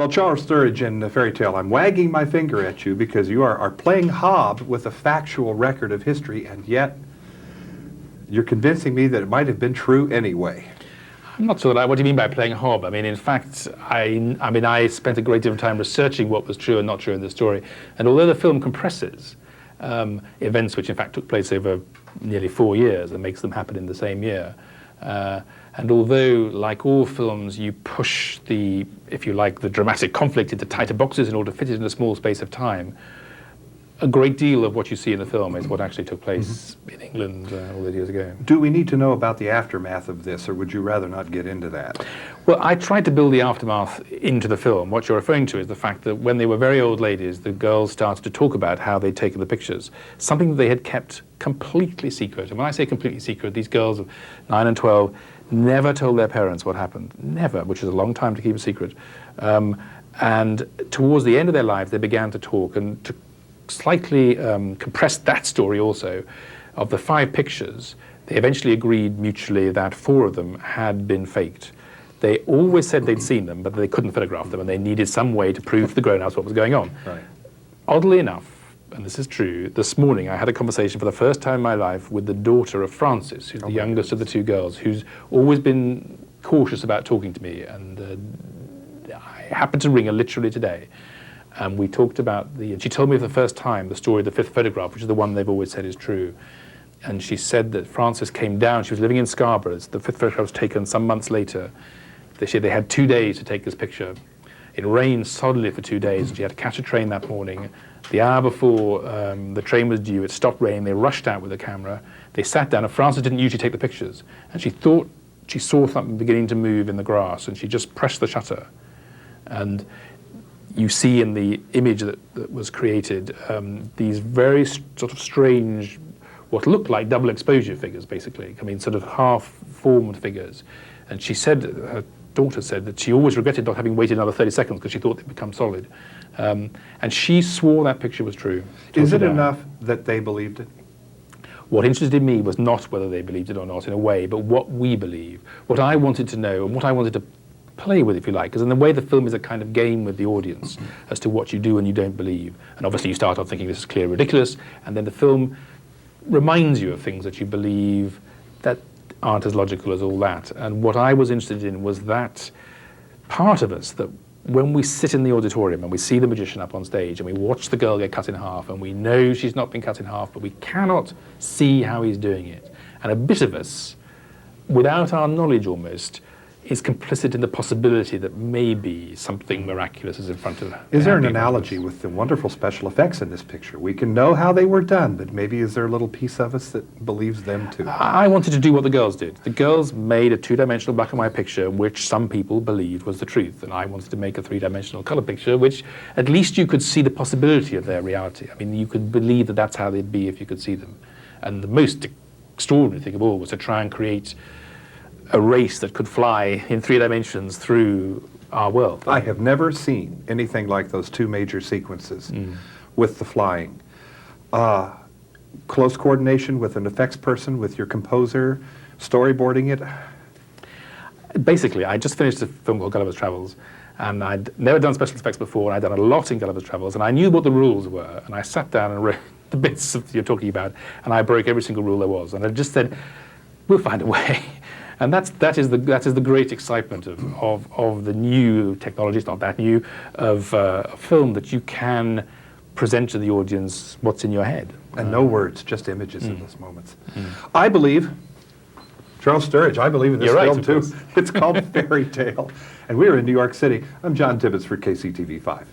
Well, Charles Sturridge in FairyTale, I'm wagging my finger at you because you are playing hob with a factual record of history, and yet you're convincing me that it might have been true anyway. I'm not sure what do you mean by playing hob? I mean, in fact, I spent a great deal of time researching what was true and not true in the story. And although the film compresses events which in fact took place over nearly 4 years and makes them happen in the same year, and although, like all films, you push the, if you like, the dramatic conflict into tighter boxes in order to fit it in a small space of time, a great deal of what you see in the film is what actually took place in England all those years ago. Do we need to know about the aftermath of this, or would you rather not get into that? Well, I tried to build the aftermath into the film. What you're referring to is the fact that when they were very old ladies, the girls started to talk about how they'd taken the pictures, something that they had kept completely secret. And when I say completely secret, these girls of 9 and 12 never told their parents what happened. Never, which is a long time to keep a secret. And towards the end of their lives, they began to talk, and to slightly compress that story also, of the 5 pictures, they eventually agreed mutually that 4 of them had been faked. They always said they'd seen them, but they couldn't photograph them, and they needed some way to prove to the grown-ups what was going on. Right. Oddly enough, and this is true, this morning I had a conversation for the first time in my life with the daughter of Frances, who's the youngest of the 2 girls, who's always been cautious about talking to me, and I happened to ring her literally today. And we talked about and she told me for the first time the story of the 5th photograph, which is the one they've always said is true. And she said that Frances came down, she was living in Scarborough, the 5th photograph was taken some months later. They said they had 2 days to take this picture. It rained solidly for 2 days, and she had to catch a train that morning. The hour before the train was due, it stopped raining, they rushed out with the camera. They sat down, and Frances didn't usually take the pictures. And she thought she saw something beginning to move in the grass, and she just pressed the shutter. And you see in the image that was created these very sort of strange, what looked like double exposure figures, basically. I mean, sort of half-formed figures. And she said, her daughter said, that she always regretted not having waited another 30 seconds because she thought they'd become solid. And she swore that picture was true. Is it enough that they believed it? What interested me was not whether they believed it or not, in a way, but what we believe. What I wanted to know, and what I wanted to play with, if you like, because in a way the film is a kind of game with the audience as to what you do and you don't believe. And obviously you start off thinking this is clearly ridiculous, and then the film reminds you of things that you believe that aren't as logical as all that. And what I was interested in was that part of us that when we sit in the auditorium and we see the magician up on stage and we watch the girl get cut in half and we know she's not been cut in half, but we cannot see how he's doing it. And a bit of us, without our knowledge almost, is complicit in the possibility that maybe something miraculous is in front of her. Is there an analogy with the wonderful special effects in this picture? We can know how they were done, but maybe is there a little piece of us that believes them too? I wanted to do what the girls did. The girls made a 2-dimensional black and white picture which some people believed was the truth, and I wanted to make a 3-dimensional color picture which at least you could see the possibility of their reality. I mean, you could believe that that's how they'd be if you could see them. And the most extraordinary thing of all was to try and create a race that could fly in 3 dimensions through our world. I have never seen anything like those 2 major sequences with the flying. Close coordination with an effects person, with your composer, storyboarding it? Basically, I just finished a film called Gulliver's Travels, and I'd never done special effects before, and I'd done a lot in Gulliver's Travels, and I knew what the rules were, and I sat down and read the bits that you're talking about, and I broke every single rule there was, and I just said, we'll find a way. And that is the great excitement of the new technology. It's not that new, of a film that you can present to the audience what's in your head. And no words, just images in those moments. I believe, Charles Sturridge, I believe in this film too. It's called FairyTale. And we're in New York City. I'm John Tibbetts for KCTV5.